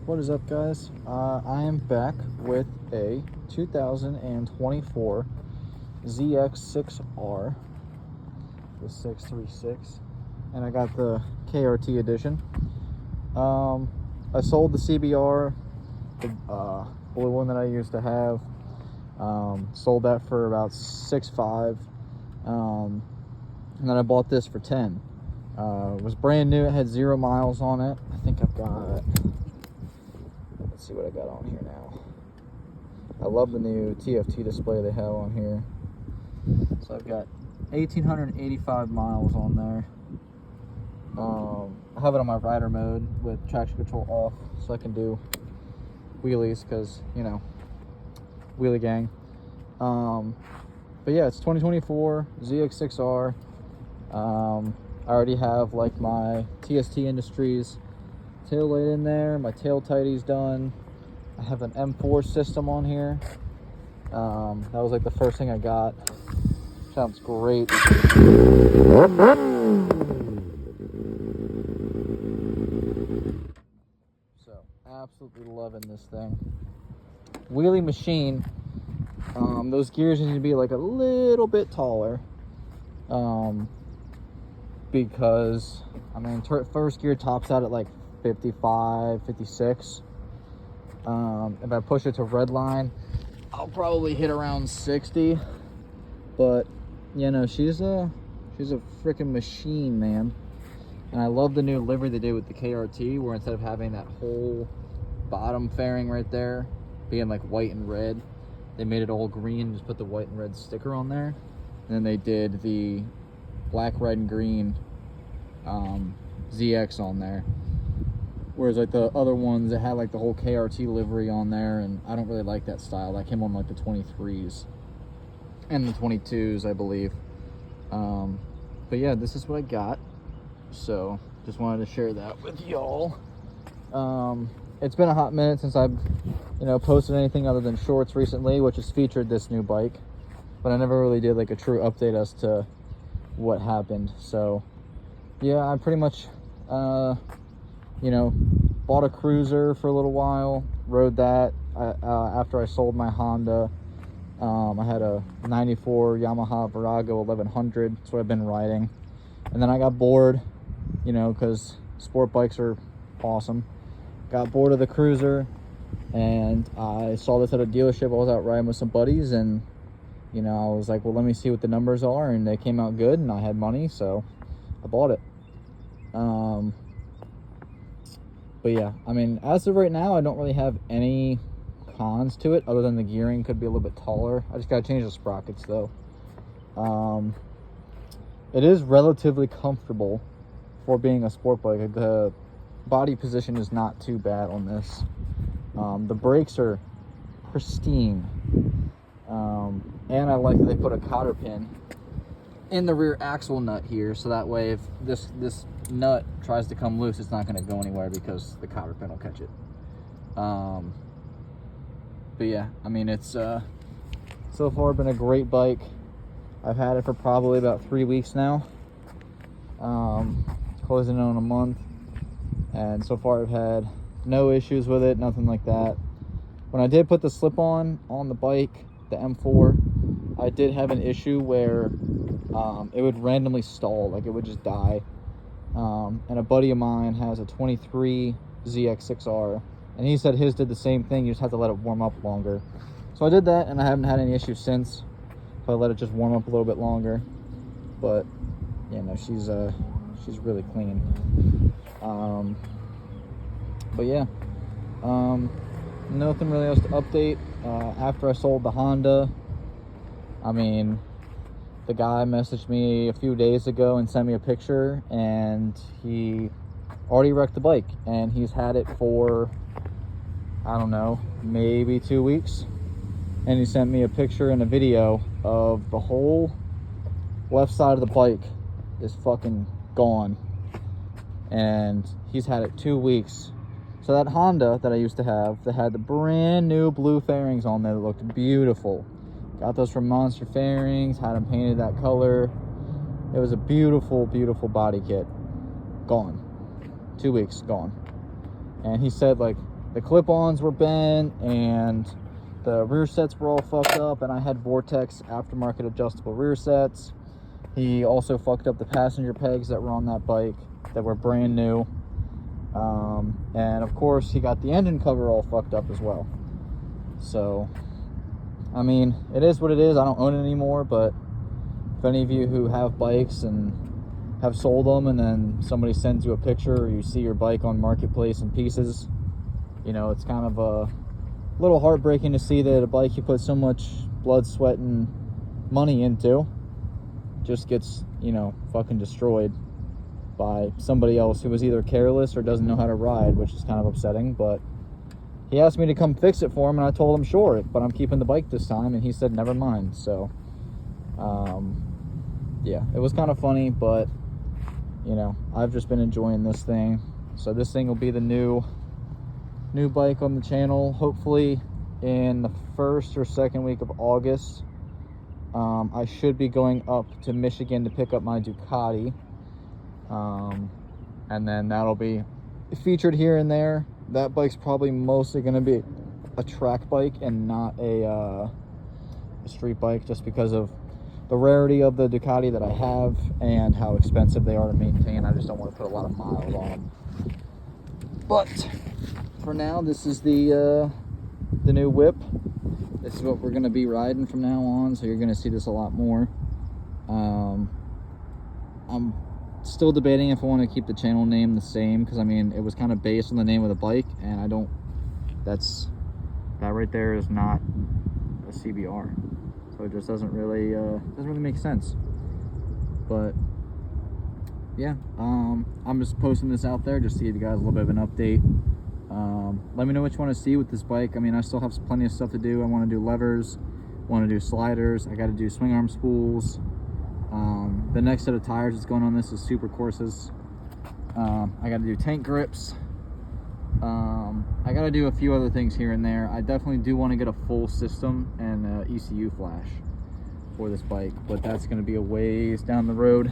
What is up, guys? I am back with a 2024 ZX-6R, the 636, and I got the KRT edition. I sold the CBR, the blue one that I used to have. Sold that for about $6,500, and then I bought this for $10,000. It was brand new. It had 0 miles on it. I think I've got, let's see what I got on here now. I love the new TFT display they have on here. So I've got 1,885 miles on there. I have it on my rider mode with traction control off, so I can do wheelies because, you know, wheelie gang. But yeah, it's 2024 ZX-6R. I already have like my TST Industries tail light in there. My tail tidy's done. I have an M4 system on here. That was like the first thing I got. Sounds great. So absolutely loving this thing. Wheelie machine. Those gears need to be like a little bit taller. Because I mean, first gear tops out at like 55, 56. If I push it to red line, I'll probably hit around 60. But you know, she's a freaking machine, man. And I love the new livery they did with the KRT, where instead of having that whole bottom fairing right there being like white and red, they made it all green, just put the white and red sticker on there. And then they did the black, red, and green ZX on there. Whereas like the other ones that had like the whole KRT livery on there, and I don't really like that style. That came on like the 23s and the 22s, I believe. But yeah, this is what I got. So just wanted to share that with y'all. It's been a hot minute since I've, you know, posted anything other than shorts recently, which has featured this new bike. But I never really did like a true update as to what happened. So yeah, I pretty much you know, bought a cruiser for a little while, rode that after I sold my Honda. I had a 94 Yamaha Virago 1100. That's what I've been riding. And then I got bored, you know, because sport bikes are awesome. Got bored of the cruiser, and I saw this at a dealership. I was out riding with some buddies, and you know, I was like, well, let me see what the numbers are, and they came out good, and I had money, so I bought it. But yeah, I mean, as of right now, I don't really have any cons to it other than the gearing could be a little bit taller. I just gotta change the sprockets though. It is relatively comfortable for being a sport bike. The body position is not too bad on this. The brakes are pristine. And I like that they put a cotter pin in the rear axle nut here, so that way if this nut tries to come loose, it's not going to go anywhere because the cotter pin will catch it. But yeah, I mean, it's so far been a great bike. I've had it for probably about 3 weeks now, closing in on a month, and so far I've had no issues with it, nothing like that. When I did put the slip-on on the bike, the M4, I did have an issue where it would randomly stall, like it would just die. And a buddy of mine has a 23 ZX-6R, and he said his did the same thing. You just have to let it warm up longer. So I did that, and I haven't had any issues since. So I let it just warm up a little bit longer. But yeah, no, she's really clean. But yeah, nothing really else to update. After I sold the Honda, I mean, the guy messaged me a few days ago and sent me a picture, and he already wrecked the bike, and he's had it for, I don't know, maybe 2 weeks. And he sent me a picture and a video of the whole left side of the bike is fucking gone, and he's had it 2 weeks. So that Honda that I used to have, that had the brand new blue fairings on there that looked beautiful, got those from Monster Fairings, had them painted that color. It was a beautiful, beautiful body kit. Gone. 2 weeks, gone. And he said, like, the clip-ons were bent and the rear sets were all fucked up, and I had Vortex aftermarket adjustable rear sets. He also fucked up the passenger pegs that were on that bike that were brand new. And of course he got the engine cover all fucked up as well. So I mean, it is what it is. I don't own it anymore, but if any of you who have bikes and have sold them and then somebody sends you a picture or you see your bike on Marketplace in pieces, you know, it's kind of a little heartbreaking to see that a bike you put so much blood, sweat, and money into just gets, you know, fucking destroyed by somebody else who was either careless or doesn't know how to ride, which is kind of upsetting. But he asked me to come fix it for him, and I told him sure, but I'm keeping the bike this time, and he said never mind. So yeah, it was kind of funny, but you know, I've just been enjoying this thing. So this thing will be the new bike on the channel, hopefully in the first or second week of August. I should be going up to Michigan to pick up my Ducati, and then that'll be featured here and there. That bike's probably mostly going to be a track bike and not a street bike, just because of the rarity of the Ducati that I have and how expensive they are to maintain. I just don't want to put a lot of miles on them. But for now, this is the new whip. This is what we're going to be riding from now on, so you're going to see this a lot more. I'm still debating if I want to keep the channel name the same, because I mean, it was kind of based on the name of the bike, and I don't, that right there is not a CBR, so it just doesn't really make sense. But yeah, I'm just posting this out there just to give you guys a little bit of an update. Let me know what you want to see with this bike. I mean, I still have plenty of stuff to do. I want to do levers, want to do sliders, I got to do swing arm spools. The next set of tires that's going on this is Super Courses. I got to do tank grips. I got to do a few other things here and there. I definitely do want to get a full system and ECU flash for this bike, but that's going to be a ways down the road,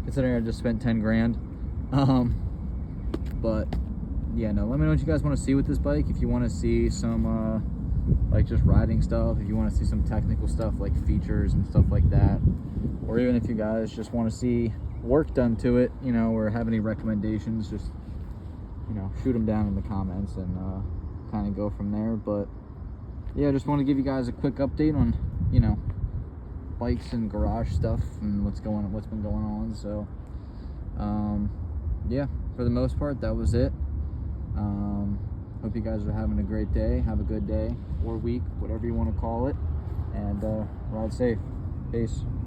considering I just spent 10 grand. But yeah, no, let me know what you guys want to see with this bike. If you want to see some like just riding stuff, if you want to see some technical stuff like features and stuff like that, or even if you guys just want to see work done to it, you know, or have any recommendations, just, you know, shoot them down in the comments and kind of go from there. But yeah, I just want to give you guys a quick update on, you know, bikes and garage stuff and what's been going on. So yeah, for the most part, that was it. Hope you guys are having a great day. Have a good day or week, whatever you want to call it, and ride safe. Peace.